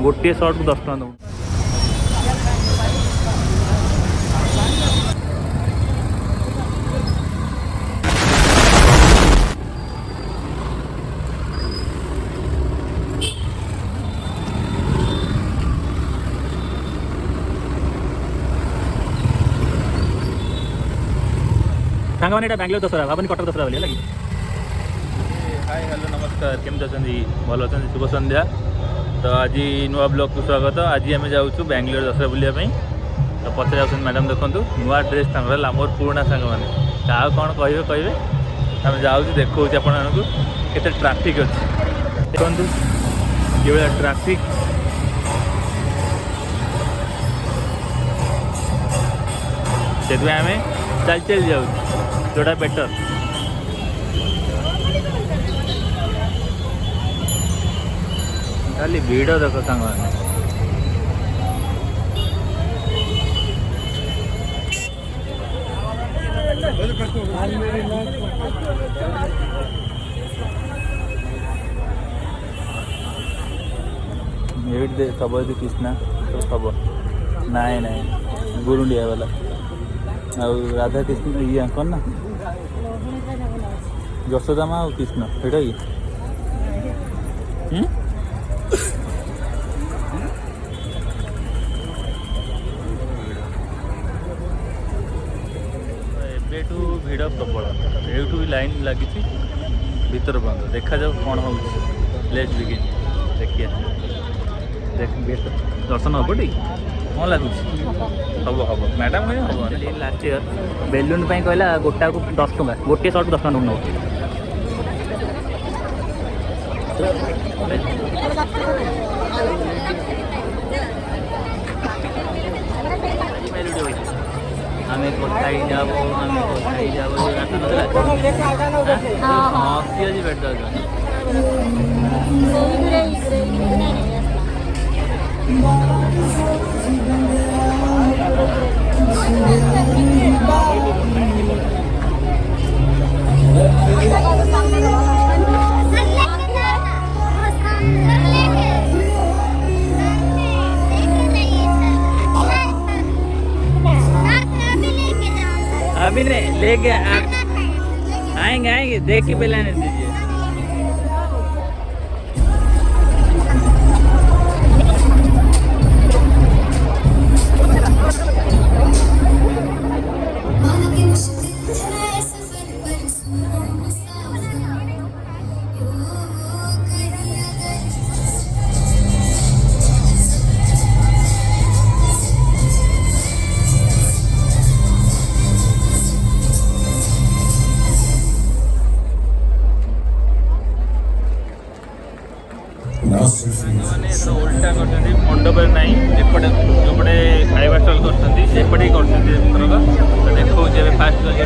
गोटे सर्ट को 10 टଙ୍କା दौन सांग मैंने बैंगलोर दसरा भावनी कटक दसरा बोली लगी। हाय हेलो नमस्कार केमती अच्छा भल अच्छा शुभ संध्या। तो आज नुआ ब्लॉग को स्वागत। आज आम जाऊँ बैंगलोर दसरा बुलायापी। तो पचार आस मैडम देखूँ नुआ ड्रेस मोर पुराना सांग मैंने क्या कौन कहे कहे आम जाऊँ देखा आपको केते ट्राफिक अच्छी देखु ये ट्राफिक से आम चल चल जाऊँ जोड़ा बेटर खाली भीड़ देख सांग सब कृष्णा तो सब नाई नाई गुरुंडिया वाला राधा कृष्ण ये कौन ना यशोदा माँ और कृष्ण एटा कि एबेठू भिड़ प्रबल एठू भी लाइन लगी भीतर बंद देखा जाऊ कौन हो लेट्स बिगिन देखिए दर्शन हम टी कौन लगुच हम हम मैडम कह हम लास्ट इयर बेलून कहला गोटा को 10 टଙ୍କା गोटे सर्ट को 10 टଙ୍କା नौ आम कथाई जाब आम कथाई जाब हसी हसी बैठ अभी नहीं लेके आएंगे आएंगे देख के पिलाने दीजिए। तो उल्टा कर मंडप ना एपटे जोपटे खाଇବା स्टल करपटे कर देखा फास्ट ये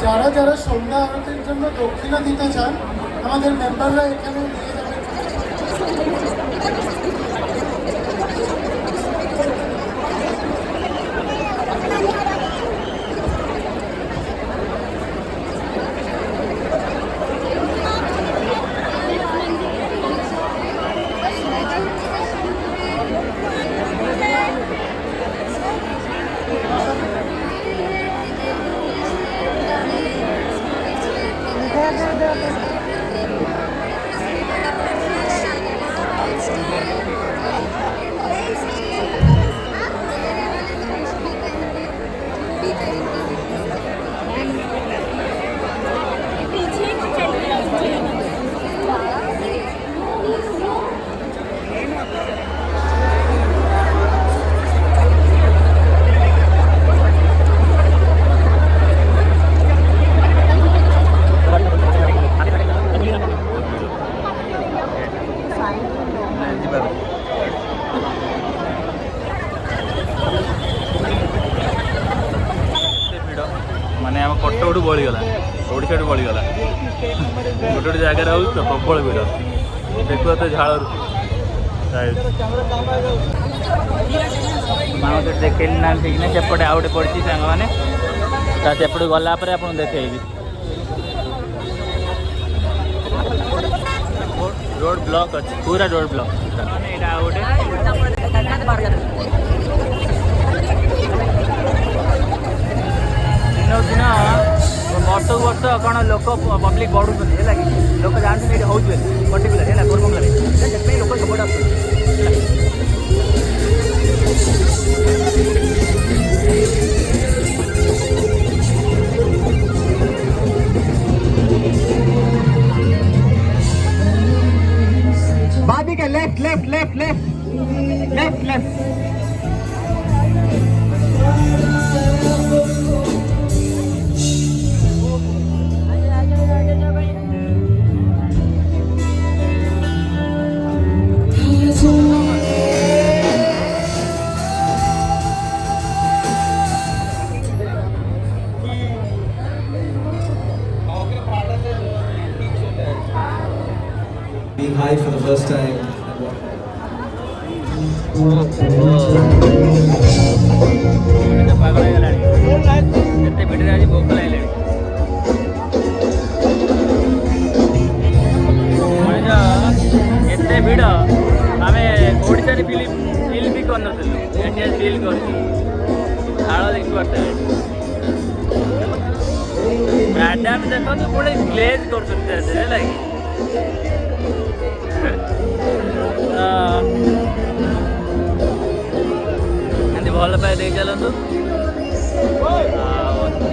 যারা যারা সন্ধ্যা আরতির জন্য দক্ষিণা দিতে চান আমাদের মেম্বাররা এখানে নিয়ে যাবেন। ମାନେ ଆମ କଟକଠୁ ବଳିଗଲା, ଓଡ଼ିଶାଠୁ ବଳିଗଲା। ଗୋଟେ ଗୋଟେ ଜାଗାରେ ହେଉଛି ତ ପ୍ରବଳ ଭିଡ଼, ଦେଖିବ ତ ଝାଳରୁ। ମାଆ ସେଠି ଦେଖେଇଲି ନା ଠିକ୍ ନାହିଁ, ସେପଟେ ଆଉ ଗୋଟେ ପଡ଼ିଛି ସାଙ୍ଗମାନେ, ତା ସେପଟେ ଗଲା ପରେ ଆପଣଙ୍କୁ ଦେଖେଇବି। ରୋଡ଼ ବ୍ଲକ୍ ଅଛି, ପୁରା ରୋଡ଼ ବ୍ଲକ୍। ଏଇଟା ଆଉ ଗୋଟେ ଦିନକୁ ଦିନ ବର୍ଷକୁ ବର୍ଷ କ'ଣ ଲୋକ ପବ୍ଲିକ୍ ବଢ଼ୁଛନ୍ତି ହେଲା କି, ଲୋକ ଜାଣୁଛନ୍ତି ଏଇଠି ହେଉଛି ବୋଲି ପର୍ଟିକୁଲାର ହେଲା କୋରମଙ୍ଗଲାରେ, ସେଥିପାଇଁ ଲୋକ ସବୁଆଡ଼େ ଆସୁଛନ୍ତି। बादी का left left left left left left Being high for the first time. ପାଗଳ ହେଇଗଲାଣି, ଏତେ ଭିଡ଼ରେ ଆଜି ଭୋକ ଲାଗିଲାଣି। ମଣିଷ ଏତେ ଭିଡ଼, ଆମେ ଓଡ଼ିଶାରେ ଫିଲ୍ ବି କରିନଥିଲୁ, ଏଠି ଆଜି ଫିଲ୍ କରୁଛୁ। ଝାଳ ଦେଖିପାରୁଥିବେ ମ୍ୟାଡ଼ାମ୍, ଦେଖନ୍ତୁ ପୁଣି ଗ୍ଲେଜ୍ କରୁଛନ୍ତି ହେଲା କି। ଏମିତି ଭଲ ପାଇ ଦେଇ ଚାଲନ୍ତୁ।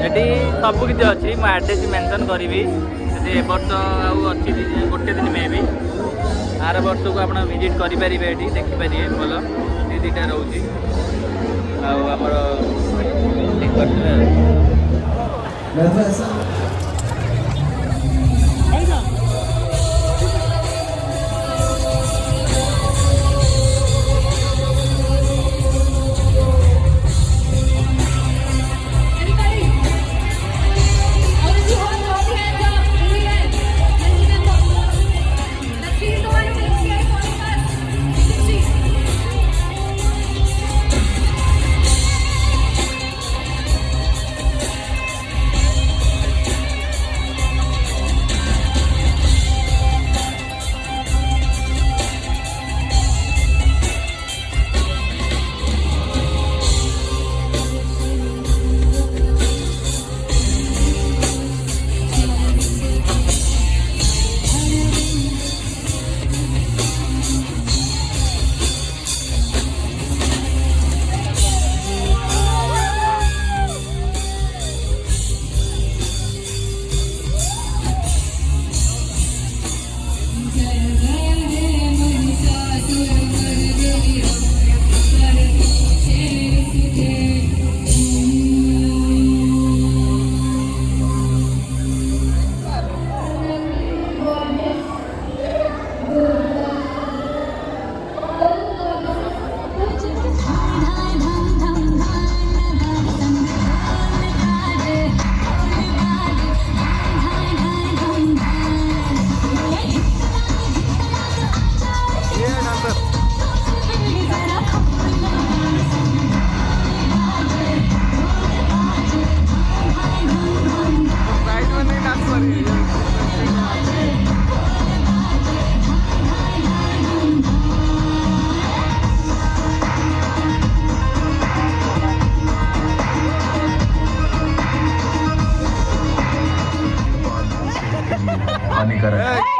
ଏଠି ସବୁ କିଛି ଅଛି, ମୁଁ ଆଡ୍ରେସ୍ ମେନସନ୍ କରିବି। ଯଦି ଏ ବର୍ଷ ଆଉ ଅଛି ଗୋଟେ ଦିନ ମେ ବି, ଆର ବର୍ଷକୁ ଆପଣ ଭିଜିଟ୍ କରିପାରିବେ, ଏଠି ଦେଖିପାରିବେ ଭଲ ଦୁଇଟା ରହୁଛି। ଆଉ ଆମର ଦେଖିପାରୁଥିବେ ଆଉ। हानिकारक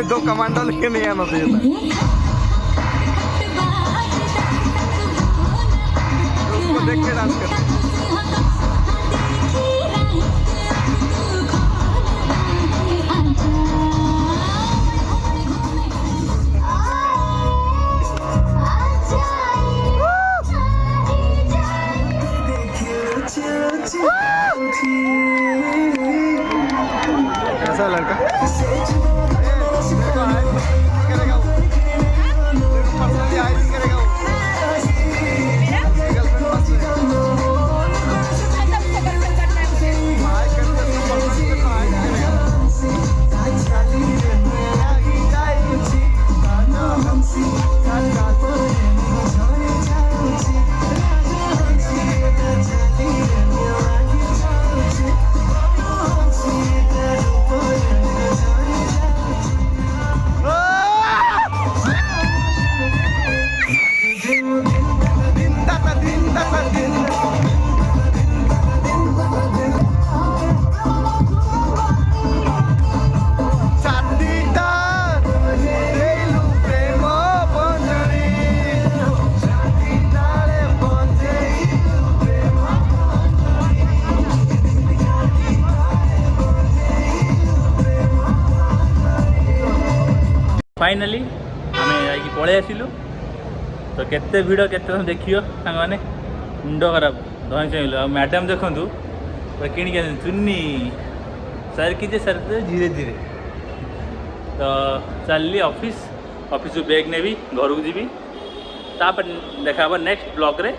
दो कमांडो लेके नहीं आना चाहिए था उसको देख के डांस करते कैसा लड़का फाइनाली आमे जाइए पलि आसिलु तो केते भिड़ केते देखियो सांग माने मुंड खराब धई चाहिए आ मैडम देखंतु किण के चुन्नी सर की सर धीरे धीरे तो चलली ऑफिस बैग नेबी घर को जी तापर देखा नेक्स्ट ब्लॉग रे।